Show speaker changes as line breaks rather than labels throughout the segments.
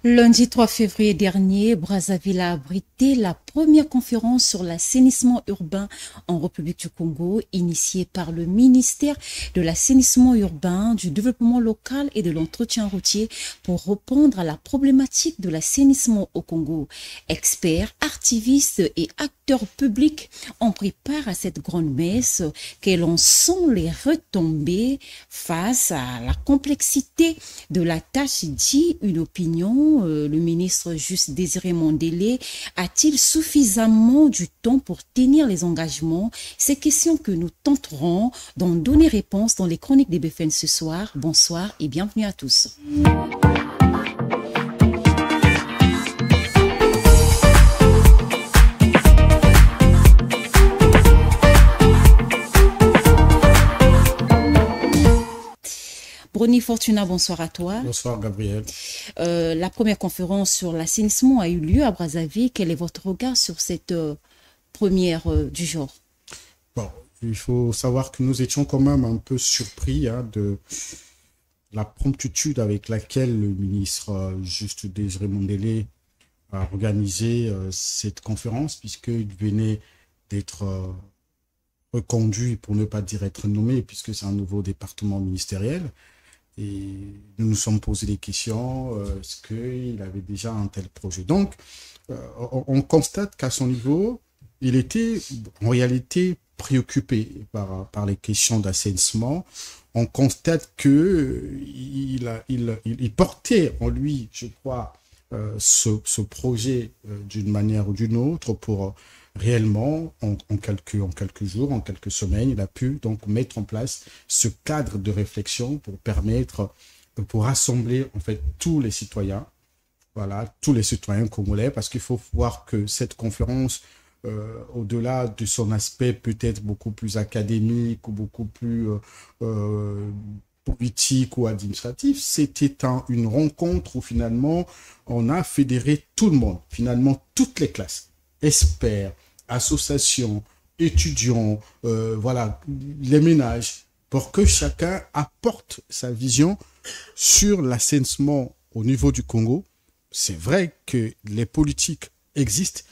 Lundi 3 février dernier, Brazzaville a abrité la première conférence sur l'assainissement urbain en République du Congo, initiée par le ministère de l'assainissement urbain, du développement local et de l'entretien routier pour répondre à la problématique de l'assainissement au Congo. Experts, activistes et acteurs publics ont pris part à cette grande messe. Quelles en sont les retombées face à la complexité de la tâche, dit une opinion? Le ministre Juste Désiré Mondélé a-t-il suffisamment du temps pour tenir les engagements? Ces questions que nous tenterons d'en donner réponse dans les chroniques des BFM ce soir. Bonsoir et bienvenue à tous. Brony Fortuna, bonsoir à toi.
Bonsoir Gabriel.
La première conférence sur l'assainissement a eu lieu à Brazzaville. Quel est votre regard sur cette première du genre?
Bon, il faut savoir que nous étions quand même un peu surpris de la promptitude avec laquelle le ministre Juste Désiré Mondélé a organisé cette conférence, puisqu'il venait d'être reconduit, pour ne pas dire être nommé, puisque c'est un nouveau département ministériel. Et nous nous sommes posé des questions, est-ce qu'il avait déjà un tel projet? Donc, on constate qu'à son niveau, il était en réalité préoccupé par les questions d'assainissement. On constate qu'il portait en lui, je crois, ce projet d'une manière ou d'une autre pour réellement, en quelques jours, en quelques semaines, il a pu donc mettre en place ce cadre de réflexion pour rassembler en fait tous les citoyens, voilà, tous les citoyens congolais, parce qu'il faut voir que cette conférence, au-delà de son aspect peut-être beaucoup plus académique ou beaucoup plus politique ou administratif, c'était une rencontre où finalement on a fédéré tout le monde, finalement toutes les classes, experts, associations, étudiants, voilà, les ménages, pour que chacun apporte sa vision sur l'assainissement au niveau du Congo. C'est vrai que les politiques existent,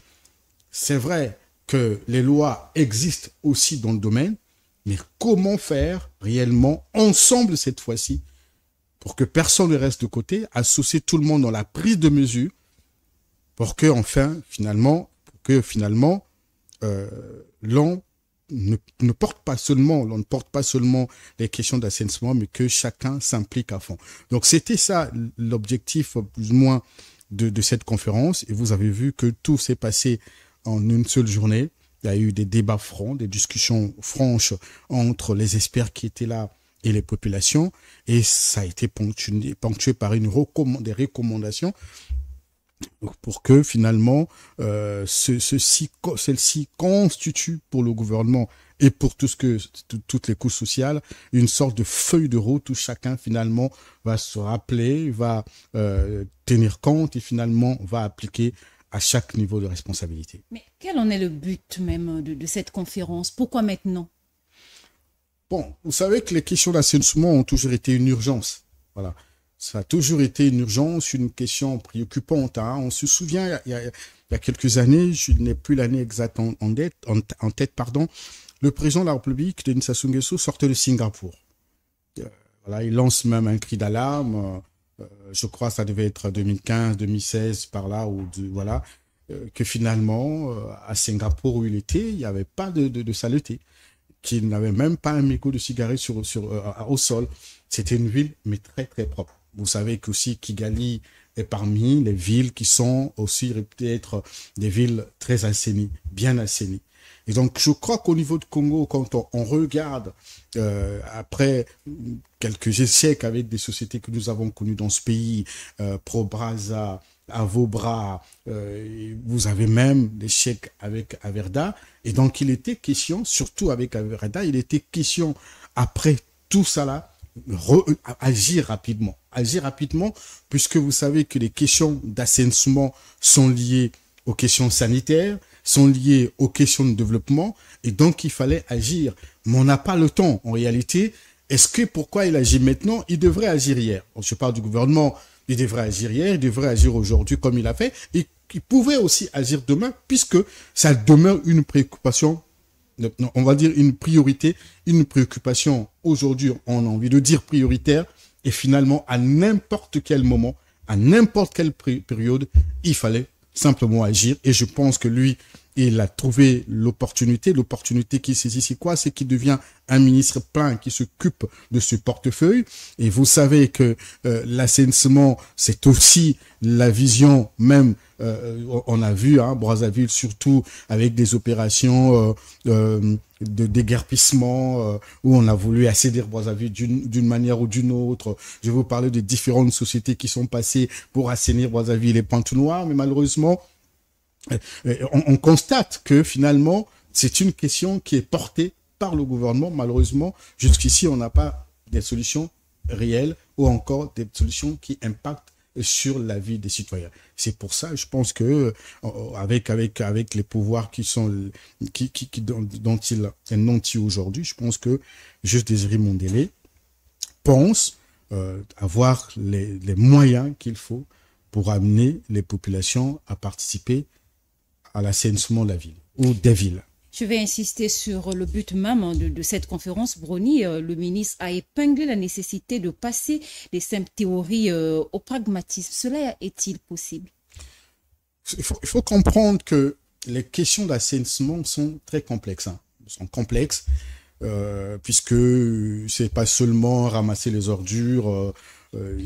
c'est vrai que les lois existent aussi dans le domaine, mais comment faire réellement ensemble cette fois-ci pour que personne ne reste de côté, associer tout le monde dans la prise de mesure pour que finalement, l'on ne porte pas seulement les questions d'assainissement, mais que chacun s'implique à fond. Donc c'était ça l'objectif plus ou moins de cette conférence. Et vous avez vu que tout s'est passé en une seule journée. Il y a eu des débats francs, des discussions franches entre les experts qui étaient là et les populations. Et ça a été ponctué par des recommandations pour que finalement celle-ci constitue pour le gouvernement et pour toutes les couches sociales une sorte de feuille de route où chacun finalement va se rappeler, va tenir compte et finalement va appliquer à chaque niveau de responsabilité.
Mais quel en est le but même de cette conférence? Pourquoi maintenant?
Bon, vous savez que les questions d'assainissement ont toujours été une urgence. Voilà. Ça a toujours été une urgence, une question préoccupante. On se souvient, il y a quelques années, je n'ai plus l'année exacte en tête, le président de la République, Denis Sassou Nguesso, sortait de Singapour. Voilà, il lance même un cri d'alarme. Je crois que ça devait être 2015, 2016, par là, voilà, que finalement, à Singapour où il était, il n'y avait pas de saleté, qu'il n'avait même pas un mégot de cigarette au sol. C'était une ville, mais très, très propre. Vous savez qu'aussi Kigali est parmi les villes qui sont aussi réputées être des villes très assainies, bien assainies. Et donc, je crois qu'au niveau du Congo, quand on regarde, après quelques échecs avec des sociétés que nous avons connues dans ce pays, Pro-Brazza, Avobra, vous avez même l'échec avec Averda. Et donc, il était question, surtout avec Averda, il était question, après tout ça là, agir rapidement, puisque vous savez que les questions d'assainissement sont liées aux questions sanitaires, sont liées aux questions de développement, et donc il fallait agir. Mais on n'a pas le temps, en réalité. Pourquoi il agit maintenant? Il devrait agir hier. Je parle du gouvernement, Il devrait agir hier, il devrait agir aujourd'hui comme il a fait, et il pouvait aussi agir demain, puisque ça demeure une préoccupation, on va dire une priorité, une préoccupation aujourd'hui, on a envie de dire prioritaire, et finalement, à n'importe quel moment, à n'importe quelle période, il fallait simplement agir. Et je pense que lui, il a trouvé l'opportunité. L'opportunité qu'il saisit, c'est quoi? C'est qu'il devient un ministre plein qui s'occupe de ce portefeuille. Et vous savez que l'assainissement, c'est aussi la vision même, on a vu, Brazzaville, surtout avec des opérations de déguerpissement, où on a voulu assainir Brazzaville d'une manière ou d'une autre. Je vais vous parler de différentes sociétés qui sont passées pour assainir Brazzaville et Pointe-Noire, mais malheureusement, on constate que finalement, c'est une question qui est portée par le gouvernement. Malheureusement, jusqu'ici, on n'a pas des solutions réelles ou encore des solutions qui impactent sur la vie des citoyens. C'est pour ça, je pense que avec les pouvoirs dont il est nanti aujourd'hui, je pense que Juste Désiré Mondélé pense avoir les moyens qu'il faut pour amener les populations à participer à l'assainissement de la ville ou des villes.
Je vais insister sur le but même de cette conférence. Brony, le ministre a épinglé la nécessité de passer des simples théories au pragmatisme. Cela est-il possible?
Il faut comprendre que les questions d'assainissement sont très complexes. Sont complexes puisque c'est pas seulement ramasser les ordures,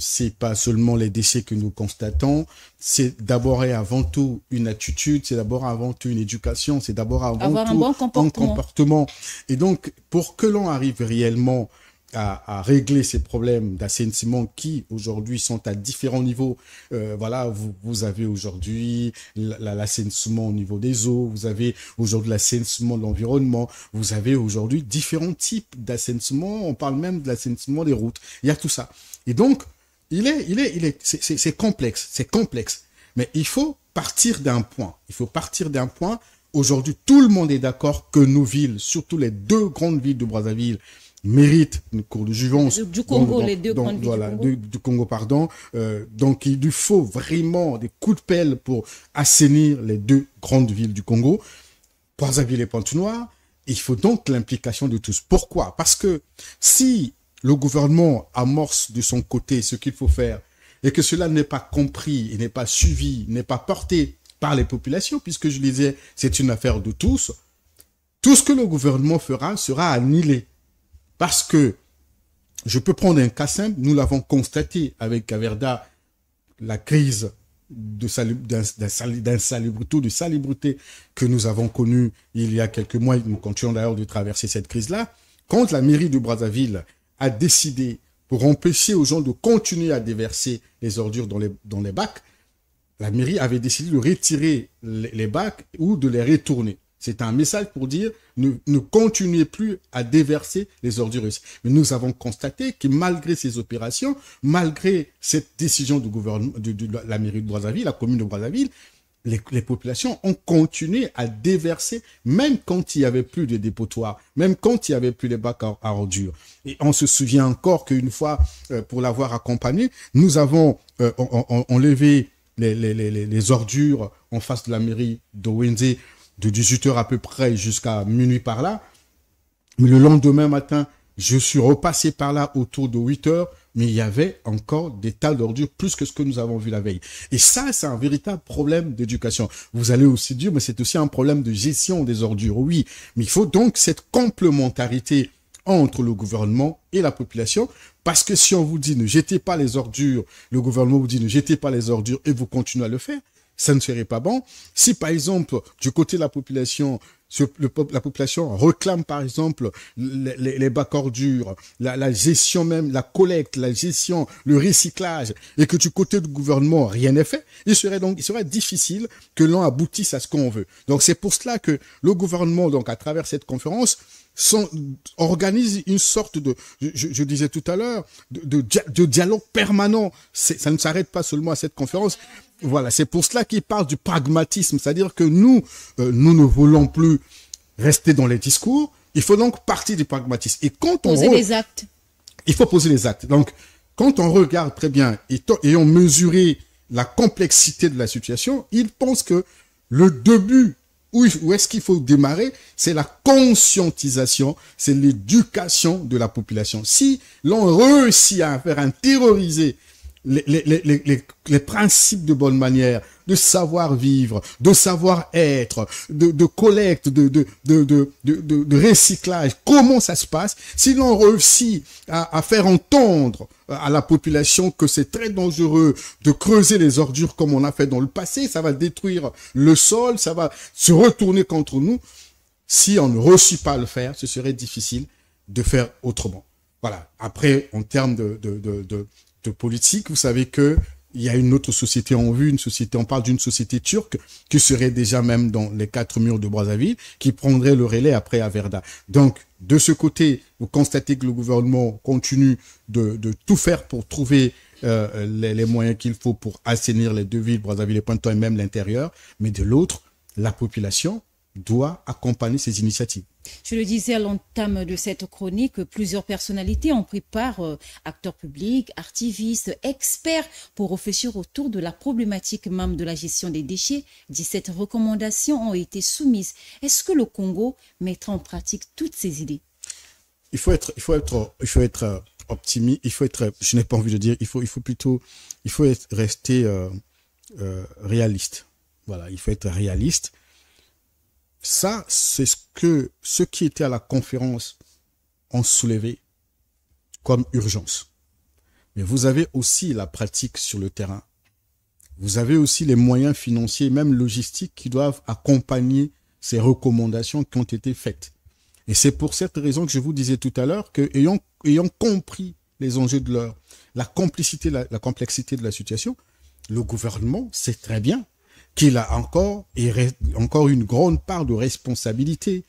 c'est pas seulement les déchets que nous constatons, c'est d'abord et avant tout une attitude, c'est d'abord avant tout une éducation, c'est d'abord avant
avoir
tout
un bon comportement.
Et donc, pour que l'on arrive réellement à régler ces problèmes d'assainissement qui aujourd'hui sont à différents niveaux. Voilà, vous avez aujourd'hui l'assainissement au niveau des eaux, vous avez aujourd'hui l'assainissement de l'environnement, vous avez aujourd'hui différents types d'assainissement, on parle même de l'assainissement des routes, il y a tout ça. Et donc, c'est complexe, mais il faut partir d'un point, Aujourd'hui, tout le monde est d'accord que nos villes, surtout les deux grandes villes de Brazzaville, mérite une cour de jouvence
du Congo, les deux grandes villes
voilà, du Congo, pardon. Donc, il lui faut vraiment des coups de pelle pour assainir les deux grandes villes du Congo, Brazzaville et Pointe-Noire. Il faut donc l'implication de tous. Pourquoi? Parce que si le gouvernement amorce de son côté ce qu'il faut faire et que cela n'est pas compris, et n'est pas suivi, n'est pas porté par les populations, puisque je disais, c'est une affaire de tous, tout ce que le gouvernement fera sera annulé. Parce que, je peux prendre un cas simple, nous l'avons constaté avec Caverda, la crise d'insalubrité, de salubrité que nous avons connue il y a quelques mois, nous continuons d'ailleurs de traverser cette crise-là, quand la mairie de Brazzaville a décidé, pour empêcher aux gens de continuer à déverser les ordures dans les bacs, la mairie avait décidé de retirer les bacs ou de les retourner. C'est un message pour dire ne continuez plus à déverser les ordures. Mais nous avons constaté que malgré ces opérations, malgré cette décision du gouvernement, de la mairie de Brazzaville, la commune de Brazzaville, les populations ont continué à déverser, même quand il n'y avait plus de dépotoirs, même quand il n'y avait plus les bacs à ordures. Et on se souvient encore qu'une fois, pour l'avoir accompagné, nous avons enlevé les ordures en face de la mairie de Wenze de 18h à peu près jusqu'à minuit par là. Mais le lendemain matin, je suis repassé par là autour de 8h, mais il y avait encore des tas d'ordures plus que ce que nous avons vu la veille. Et ça, c'est un véritable problème d'éducation. Vous allez aussi dire, mais c'est aussi un problème de gestion des ordures. Oui, mais il faut donc cette complémentarité entre le gouvernement et la population, parce que si on vous dit ne jetez pas les ordures, le gouvernement vous dit ne jetez pas les ordures et vous continuez à le faire, ça ne serait pas bon. Si par exemple, du côté de la population, la population réclame par exemple les bacs ordures, la gestion même, la collecte, la gestion, le recyclage, et que du côté du gouvernement, rien n'est fait, il serait difficile que l'on aboutisse à ce qu'on veut. Donc c'est pour cela que le gouvernement, donc à travers cette conférence, organise une sorte de, je disais tout à l'heure, de dialogue permanent. Ça ne s'arrête pas seulement à cette conférence. Voilà, c'est pour cela qu'il parle du pragmatisme, c'est-à-dire que nous ne voulons plus rester dans les discours, il faut donc partir du pragmatisme. Et quand
poser les actes.
Il faut poser les actes. Donc, quand on regarde très bien et on mesuré la complexité de la situation, ils pensent que le début, où est-ce qu'il faut démarrer, c'est la conscientisation, c'est l'éducation de la population. Si l'on réussit à faire terroriser les principes de bonne manière, de savoir-vivre, de savoir-être, de collecte, de recyclage, comment ça se passe, si l'on réussit à faire entendre à la population que c'est très dangereux de creuser les ordures comme on a fait dans le passé, ça va détruire le sol, ça va se retourner contre nous. Si on ne réussit pas à le faire, ce serait difficile de faire autrement. Voilà. Après, en termes de politique, vous savez que il y a une autre société en vue, on parle d'une société turque qui serait déjà même dans les 4 murs de Brazzaville, qui prendrait le relais après à Verda. Donc, de ce côté, vous constatez que le gouvernement continue de tout faire pour trouver les moyens qu'il faut pour assainir les deux villes, Brazzaville et Pointe et même l'intérieur, mais de l'autre, la population doit accompagner ces initiatives.
Je le disais à l'entame de cette chronique, plusieurs personnalités ont pris part, acteurs publics, activistes, experts, pour réfléchir autour de la problématique même de la gestion des déchets. 17 recommandations ont été soumises. Est-ce que le Congo mettra en pratique toutes ces idées?
Il faut être optimiste, je n'ai pas envie de dire, il faut rester réaliste. Voilà, il faut être réaliste. Ça, c'est ce que ceux qui étaient à la conférence ont soulevé comme urgence. Mais vous avez aussi la pratique sur le terrain. Vous avez aussi les moyens financiers, même logistiques, qui doivent accompagner ces recommandations qui ont été faites. Et c'est pour cette raison que je vous disais tout à l'heure que, ayant compris les enjeux de la complexité de la situation, le gouvernement sait très bien qu'il a encore une grande part de responsabilité.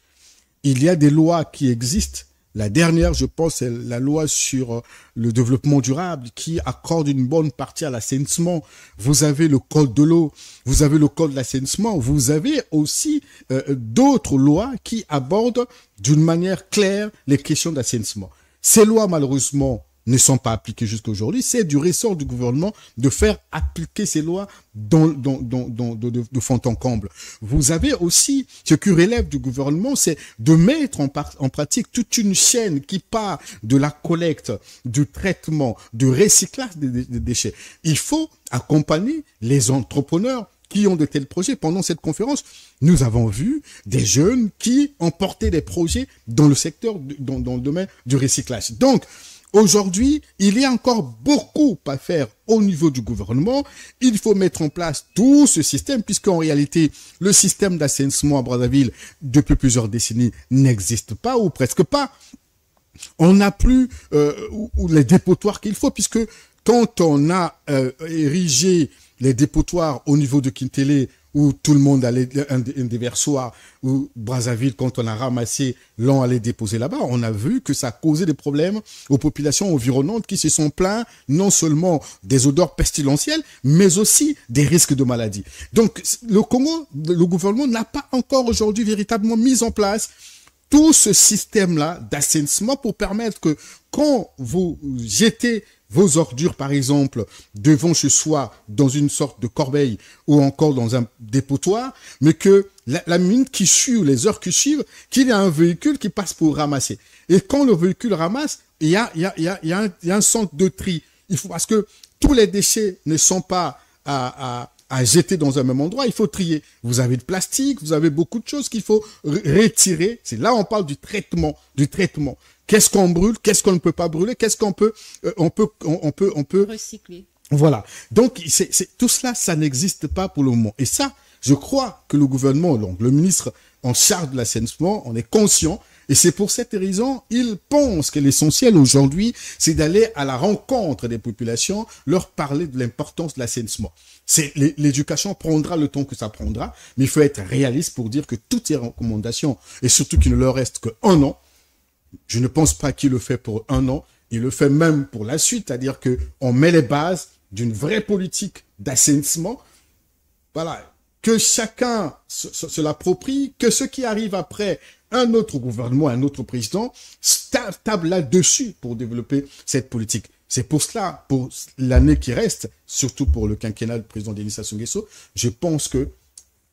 Il y a des lois qui existent. La dernière, je pense, c'est la loi sur le développement durable qui accorde une bonne partie à l'assainissement. Vous avez le code de l'eau, vous avez le code de l'assainissement, vous avez aussi d'autres lois qui abordent d'une manière claire les questions d'assainissement. Ces lois, malheureusement, ne sont pas appliquées jusqu'à aujourd'hui. C'est du ressort du gouvernement de faire appliquer ces lois de fond en comble. Vous avez aussi, ce qui relève du gouvernement, c'est de mettre en pratique toute une chaîne qui part de la collecte, du traitement, du recyclage des déchets. Il faut accompagner les entrepreneurs qui ont de tels projets. Pendant cette conférence, nous avons vu des jeunes qui ont porté des projets dans le secteur, dans le domaine du recyclage. Donc, aujourd'hui, il y a encore beaucoup à faire au niveau du gouvernement. Il faut mettre en place tout ce système, puisqu'en réalité, le système d'assainissement à Brazzaville, depuis plusieurs décennies, n'existe pas ou presque pas. On n'a plus les dépotoirs qu'il faut, puisque quand on a érigé les dépotoirs au niveau de Kintélé, où tout le monde allait, un déversoir, où Brazzaville, quand on a ramassé, l'on allait déposer là-bas, on a vu que ça causait des problèmes aux populations environnantes qui se sont plaints non seulement des odeurs pestilentielles, mais aussi des risques de maladie. Donc, le Congo, le gouvernement n'a pas encore aujourd'hui véritablement mis en place tout ce système-là d'assainissement pour permettre que quand vous jetez vos ordures, par exemple, devant chez soi, dans une sorte de corbeille ou encore dans un dépotoir, mais que la minute qui suit ou les heures qui suivent, qu'il y a un véhicule qui passe pour ramasser. Et quand le véhicule ramasse, il y a un centre de tri. Parce que tous les déchets ne sont pas à jeter dans un même endroit, il faut trier. Vous avez le plastique, vous avez beaucoup de choses qu'il faut retirer. C'est là on parle du traitement. Qu'est-ce qu'on brûle, qu'est-ce qu'on ne peut pas brûler, qu'est-ce qu'on peut, on peut
recycler.
Voilà. Donc, tout cela, ça n'existe pas pour le moment. Et ça, je crois que le gouvernement, donc le ministre en charge de l'assainissement, on est conscient. Et c'est pour cette raison, il pense que l'essentiel aujourd'hui, c'est d'aller à la rencontre des populations, leur parler de l'importance de l'assainissement. L'éducation prendra le temps que ça prendra, mais il faut être réaliste pour dire que toutes ces recommandations, et surtout qu'il ne leur reste qu'un an, je ne pense pas qu'il le fait pour un an, il le fait même pour la suite, c'est-à-dire qu'on met les bases d'une vraie politique d'assainissement. Voilà, que chacun se l'approprie, que ceux qui arrivent après, un autre gouvernement, un autre président, table là-dessus pour développer cette politique. C'est pour cela, pour l'année qui reste, surtout pour le quinquennat du président Denis Sassou Nguesso, je pense que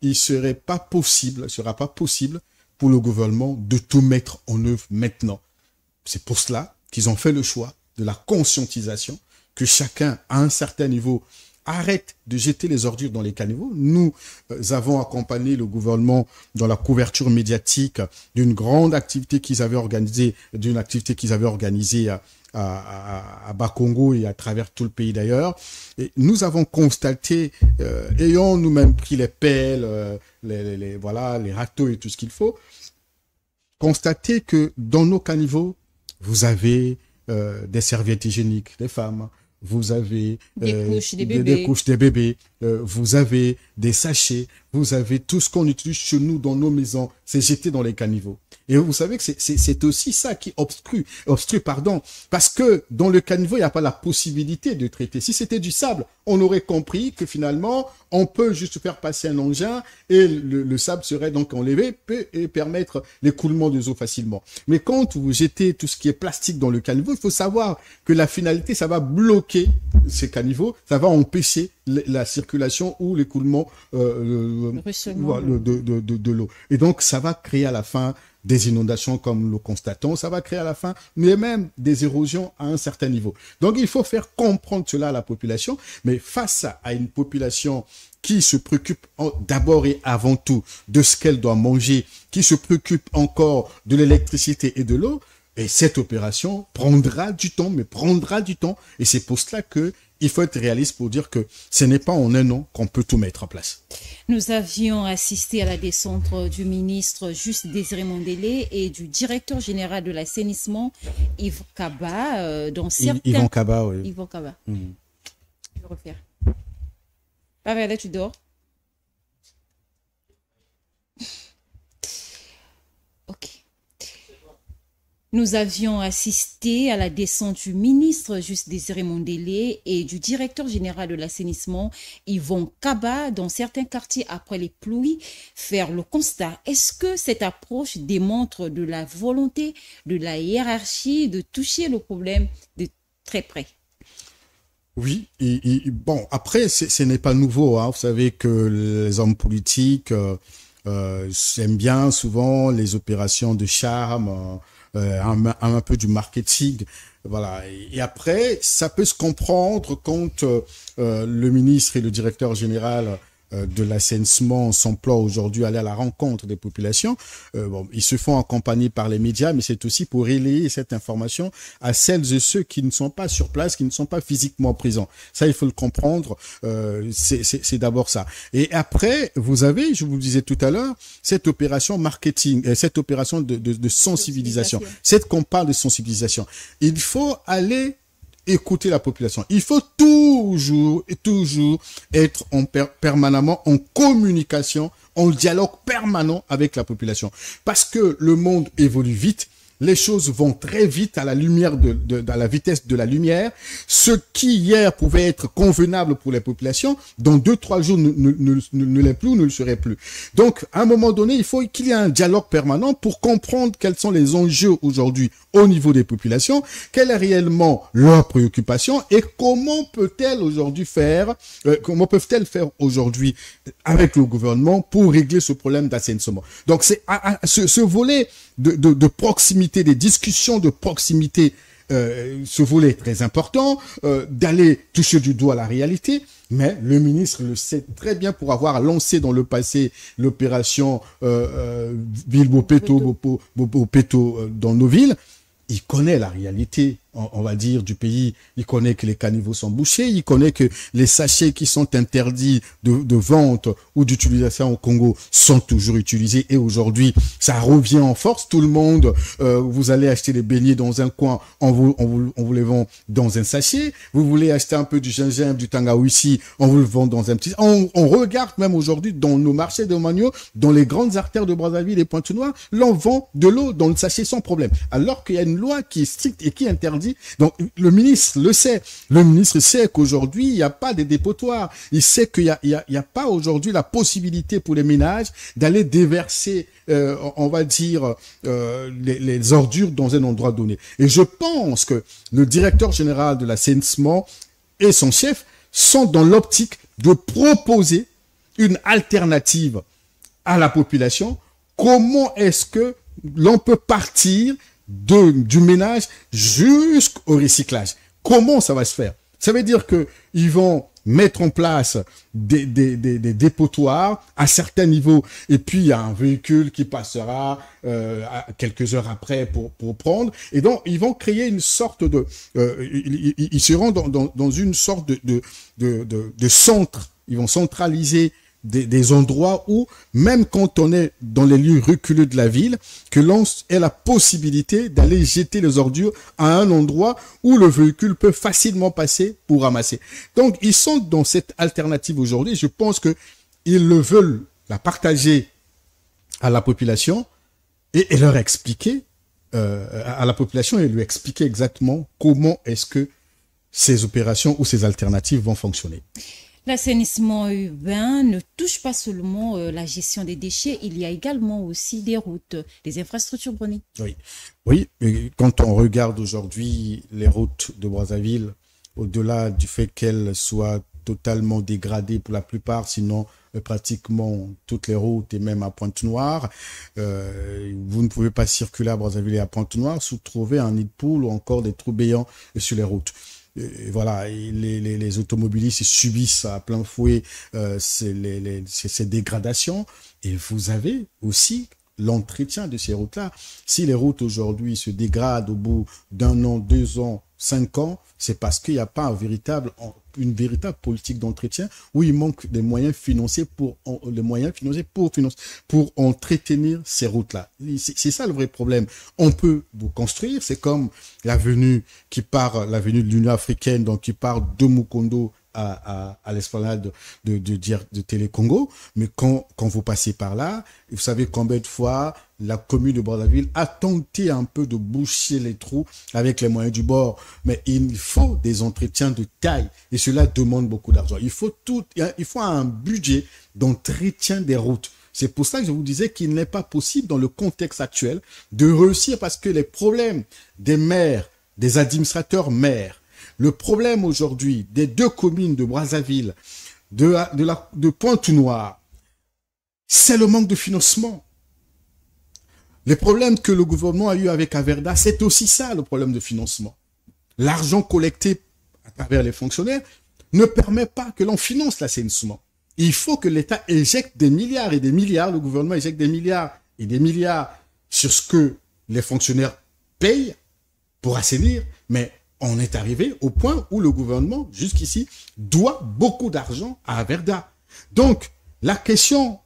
il sera pas possible pour le gouvernement de tout mettre en œuvre maintenant. C'est pour cela qu'ils ont fait le choix de la conscientisation, que chacun, à un certain niveau, arrête de jeter les ordures dans les caniveaux. Nous avons accompagné le gouvernement dans la couverture médiatique d'une grande activité qu'ils avaient organisée, à Bakongo et à travers tout le pays d'ailleurs. Et nous avons constaté, ayant nous-mêmes pris les pelles, les râteaux et tout ce qu'il faut, constater que dans nos caniveaux, vous avez des serviettes hygiéniques des femmes, vous avez des couches des bébés, vous avez des sachets, vous avez tout ce qu'on utilise chez nous dans nos maisons, c'est jeté dans les caniveaux. Et vous savez que c'est aussi ça qui obstrue, parce que dans le caniveau, il n'y a pas la possibilité de traiter. Si c'était du sable, on aurait compris que finalement, on peut juste faire passer un engin et le sable serait donc enlevé et permettre l'écoulement des eaux facilement. Mais quand vous jetez tout ce qui est plastique dans le caniveau, il faut savoir que la finalité, ça va bloquer ces caniveaux, ça va empêcher la circulation ou l'écoulement de l'eau. Et donc, ça va créer à la fin des inondations comme nous le constatons, ça va créer à la fin, mais même des érosions à un certain niveau. Donc, il faut faire comprendre cela à la population, mais face à une population qui se préoccupe d'abord et avant tout de ce qu'elle doit manger, qui se préoccupe encore de l'électricité et de l'eau, et cette opération prendra du temps, et c'est pour cela que il faut être réaliste pour dire que ce n'est pas en un an qu'on peut tout mettre en place.
Nous avions assisté à la descente du ministre Juste Désiré Mondélé et du directeur général de l'assainissement, Yves Kaba, dans certains...
Yvon Kaba, oui.
Yvon Kaba. Je vais refaire. Pavel, tu dors? Ok. Nous avions assisté à la descente du ministre Juste Désiré Mondélé et du directeur général de l'assainissement, Yvon Kaba, dans certains quartiers après les pluies, faire le constat. Est-ce que cette approche démontre de la volonté de la hiérarchie de toucher le problème de très près?
Oui, bon, après, ce n'est pas nouveau, hein. Vous savez que les hommes politiques aiment bien souvent les opérations de charme, un peu du marketing, voilà. Et après, ça peut se comprendre quand le ministre et le directeur général de l'assainissement s'emploient aujourd'hui à aller à la rencontre des populations. Bon, ils se font accompagner par les médias, mais c'est aussi pour relayer cette information à celles et ceux qui ne sont pas sur place, qui ne sont pas physiquement présents. Ça, il faut le comprendre. C'est d'abord ça. Et après, vous avez, je vous le disais tout à l'heure, cette opération marketing, cette opération de sensibilisation. C'est qu'on parle de sensibilisation. Il faut aller écouter la population. Il faut toujours être permanemment en communication, en dialogue permanent avec la population. Parce que le monde évolue vite. Les choses vont très vite à la lumière à la vitesse de la lumière. Ce qui hier pouvait être convenable pour les populations, dans 2-3 jours ne l'est plus ou ne le serait plus. Donc, à un moment donné, il faut qu'il y ait un dialogue permanent pour comprendre quels sont les enjeux aujourd'hui au niveau des populations, quelle est réellement leur préoccupation et comment peut-elle aujourd'hui comment peuvent-elles faire aujourd'hui avec le gouvernement pour régler ce problème d'assainissement. Donc, c'est ce volet de proximité, des discussions de proximité, ce volet est très important, d'aller toucher du doigt la réalité, mais le ministre le sait très bien pour avoir lancé dans le passé l'opération Ville-Bopeto dans nos villes. Il connaît la réalité, on va dire, du pays. Il connaît que les caniveaux sont bouchés. Il connaît que les sachets qui sont interdits de vente ou d'utilisation au Congo sont toujours utilisés. Et aujourd'hui, ça revient en force. Tout le monde, vous allez acheter des beignets dans un coin, on vous les vend dans un sachet. Vous voulez acheter un peu du gingembre, du tangawizi, on vous le vend dans un petit... On regarde même aujourd'hui dans nos marchés de manioc, dans les grandes artères de Brazzaville et Pointe-Noire, l'on vend de l'eau dans le sachet sans problème. Alors qu'il y a une loi qui est stricte et qui interdit interdit. Donc, le ministre le sait. Le ministre sait qu'aujourd'hui, il n'y a pas de dépotoir. Il sait qu'il n'y a pas aujourd'hui la possibilité pour les ménages d'aller déverser, on va dire, les ordures dans un endroit donné. Et je pense que le directeur général de l'assainissement et son chef sont dans l'optique de proposer une alternative à la population. Comment est-ce que l'on peut partir du ménage jusqu'au recyclage? Comment ça va se faire? Ça veut dire que ils vont mettre en place des dépotoirs à certains niveaux, et puis il y a un véhicule qui passera quelques heures après pour prendre, et donc ils vont créer une sorte de ils seront dans une sorte de centre. Ils vont centraliser des endroits où, même quand on est dans les lieux reculés de la ville, que l'on ait la possibilité d'aller jeter les ordures à un endroit où le véhicule peut facilement passer pour ramasser. Donc, ils sont dans cette alternative aujourd'hui. Je pense que ils le veulent la partager à la population et leur expliquer à la population et lui expliquer exactement comment est-ce que ces opérations ou ces alternatives vont fonctionner.
L'assainissement urbain ne touche pas seulement la gestion des déchets, il y a également aussi des routes, des infrastructures, Brony.
Oui, oui. Et quand on regarde aujourd'hui les routes de Brazzaville, au-delà du fait qu'elles soient totalement dégradées pour la plupart, sinon pratiquement toutes les routes et même à Pointe-Noire, vous ne pouvez pas circuler à Brazzaville et à Pointe-Noire sans trouver un nid de poule ou encore des trous béants sur les routes. Et voilà, les automobilistes subissent à plein fouet ces dégradations, et vous avez aussi l'entretien de ces routes-là. Si les routes aujourd'hui se dégradent au bout d'un an, 2 ans, 5 ans, c'est parce qu'il n'y a pas une véritable politique d'entretien, où il manque des moyens financiers pour entretenir ces routes-là. C'est ça le vrai problème. On peut vous construire, c'est comme l'avenue de l'Union africaine, donc qui part de Mukondo à l'esplanade de Télé-Congo, mais quand vous passez par là, vous savez combien de fois la commune de Brazzaville a tenté un peu de boucher les trous avec les moyens du bord, mais il faut des entretiens de taille, et cela demande beaucoup d'argent. Il faut un budget d'entretien des routes. C'est pour ça que je vous disais qu'il n'est pas possible dans le contexte actuel de réussir, parce que les problèmes des maires, des administrateurs maires, le problème aujourd'hui des 2 communes de Brazzaville, de Pointe-Noire, c'est le manque de financement. Les problèmes que le gouvernement a eu avec Averda, c'est aussi ça le problème de financement. L'argent collecté à travers les fonctionnaires ne permet pas que l'on finance l'assainissement. Il faut que l'État éjecte des milliards et des milliards, le gouvernement éjecte des milliards et des milliards sur ce que les fonctionnaires payent pour assainir, mais on est arrivé au point où le gouvernement, jusqu'ici, doit beaucoup d'argent à Averda. Donc, la question,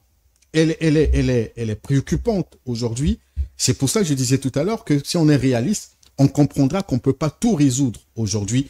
elle est préoccupante aujourd'hui. C'est pour ça que je disais tout à l'heure que si on est réaliste, on comprendra qu'on ne peut pas tout résoudre aujourd'hui,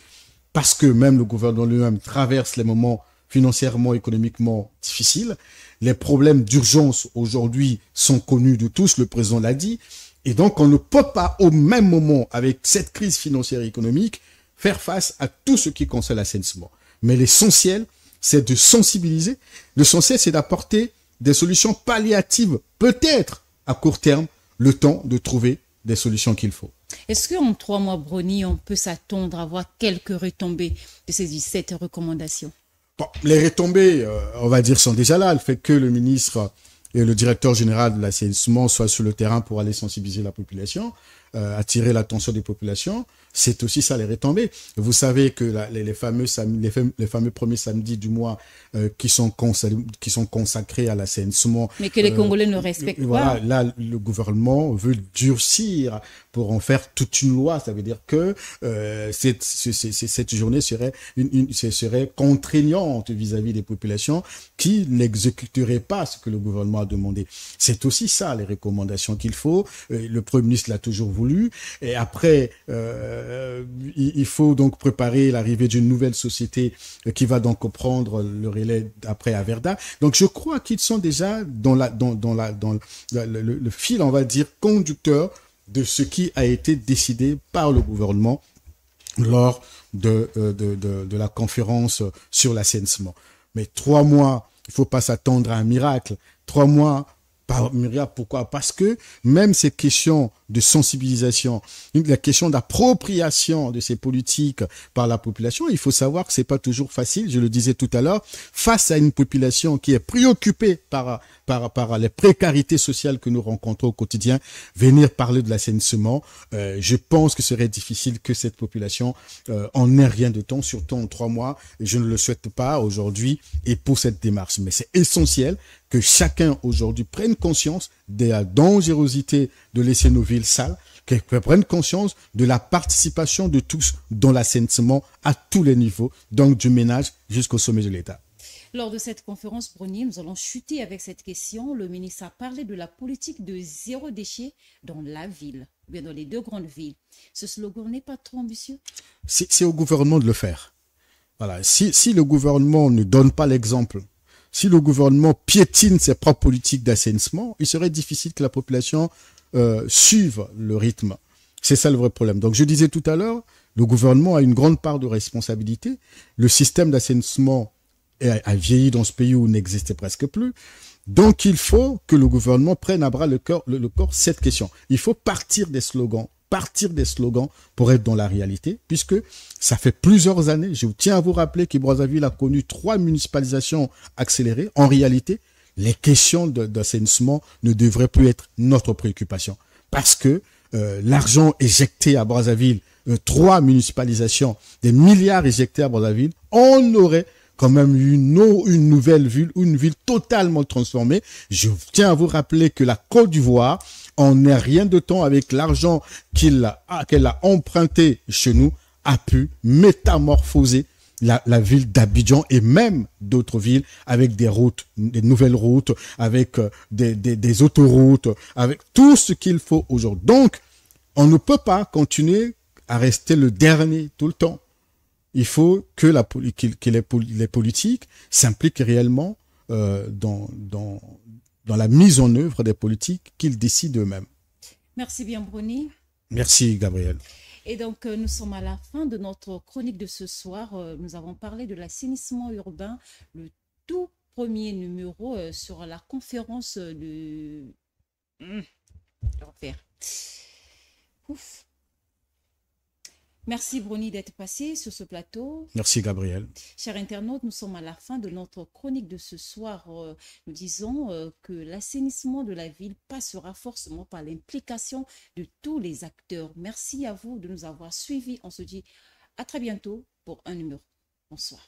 parce que même le gouvernement lui-même traverse les moments financièrement, économiquement difficiles. Les problèmes d'urgence aujourd'hui sont connus de tous, le président l'a dit. Et donc, on ne peut pas, au même moment, avec cette crise financière et économique, faire face à tout ce qui concerne l'assainissement. Mais l'essentiel, c'est de sensibiliser. L'essentiel, c'est d'apporter des solutions palliatives, peut-être à court terme, le temps de trouver des solutions qu'il faut.
Est-ce qu'en 3 mois, Brony, on peut s'attendre à voir quelques retombées de ces 17 recommandations?
Bon, les retombées, on va dire, sont déjà là. Le fait que le ministre et le directeur général de l'assainissement soient sur le terrain pour aller sensibiliser la population, attirer l'attention des populations, c'est aussi ça les retombées. Vous savez que les fameux premiers samedis du mois qui sont consacrés à l'assainissement.
Mais que les Congolais ne respectent
voilà,
pas.
là, le gouvernement veut durcir pour en faire toute une loi. Ça veut dire que cette journée serait contraignante vis-à-vis des populations qui n'exécuteraient pas ce que le gouvernement a demandé. C'est aussi ça les recommandations qu'il faut. Le Premier ministre l'a toujours voulu. Et après, il faut donc préparer l'arrivée d'une nouvelle société qui va donc prendre le relais après Averda. Donc je crois qu'ils sont déjà dans le fil, on va dire, conducteur de ce qui a été décidé par le gouvernement lors de la conférence sur l'assainissement. Mais 3 mois, il ne faut pas s'attendre à un miracle. 3 mois, pas miracle, pourquoi? Parce que même ces questions de sensibilisation, la question d'appropriation de ces politiques par la population, il faut savoir que c'est pas toujours facile, je le disais tout à l'heure, face à une population qui est préoccupée par les précarités sociales que nous rencontrons au quotidien, venir parler de l'assainissement, je pense que ce serait difficile que cette population en ait rien de temps, surtout en 3 mois, et je ne le souhaite pas aujourd'hui et pour cette démarche. Mais c'est essentiel que chacun aujourd'hui prenne conscience de la dangerosité de laisser nos villes sales, qu'ils prennent conscience de la participation de tous dans l'assainissement à tous les niveaux, donc du ménage jusqu'au sommet de l'État.
Lors de cette conférence, Bruni, nous allons chuter avec cette question. Le ministre a parlé de la politique de zéro déchet dans la ville, ou bien dans les 2 grandes villes. Ce slogan n'est pas trop ambitieux?
C'est au gouvernement de le faire. Voilà. Si le gouvernement ne donne pas l'exemple, si le gouvernement piétine ses propres politiques d'assainissement, il serait difficile que la population suive le rythme. C'est ça le vrai problème. Donc je disais tout à l'heure, le gouvernement a une grande part de responsabilité. Le système d'assainissement a vieilli dans ce pays où il n'existait presque plus. Donc il faut que le gouvernement prenne à bras le corps cette question. Il faut partir des slogans pour être dans la réalité, puisque ça fait plusieurs années, je tiens à vous rappeler que Brazzaville a connu 3 municipalisations accélérées. En réalité, les questions d'assainissement ne devraient plus être notre préoccupation, parce que l'argent éjecté à Brazzaville, 3 municipalisations, des milliards éjectés à Brazzaville, on aurait quand même une nouvelle ville, une ville totalement transformée. Je tiens à vous rappeler que la Côte d'Ivoire, on n'est rien de temps avec l'argent qu'elle a emprunté chez nous, a pu métamorphoser la ville d'Abidjan et même d'autres villes avec des routes, des nouvelles routes, avec des autoroutes, avec tout ce qu'il faut aujourd'hui. Donc, on ne peut pas continuer à rester le dernier tout le temps. Il faut que les politiques s'impliquent réellement dans la mise en œuvre des politiques qu'ils décident eux-mêmes.
Merci bien, Bruni.
Merci, Gabriel.
Et donc, nous sommes à la fin de notre chronique de ce soir. Nous avons parlé de l'assainissement urbain, le tout premier numéro sur la conférence de... Ouf. Merci Bruni d'être passé sur ce plateau.
Merci Gabriel.
Chers internautes, nous sommes à la fin de notre chronique de ce soir. Nous disons que l'assainissement de la ville passera forcément par l'implication de tous les acteurs. Merci à vous de nous avoir suivis. On se dit à très bientôt pour un numéro. Bonsoir.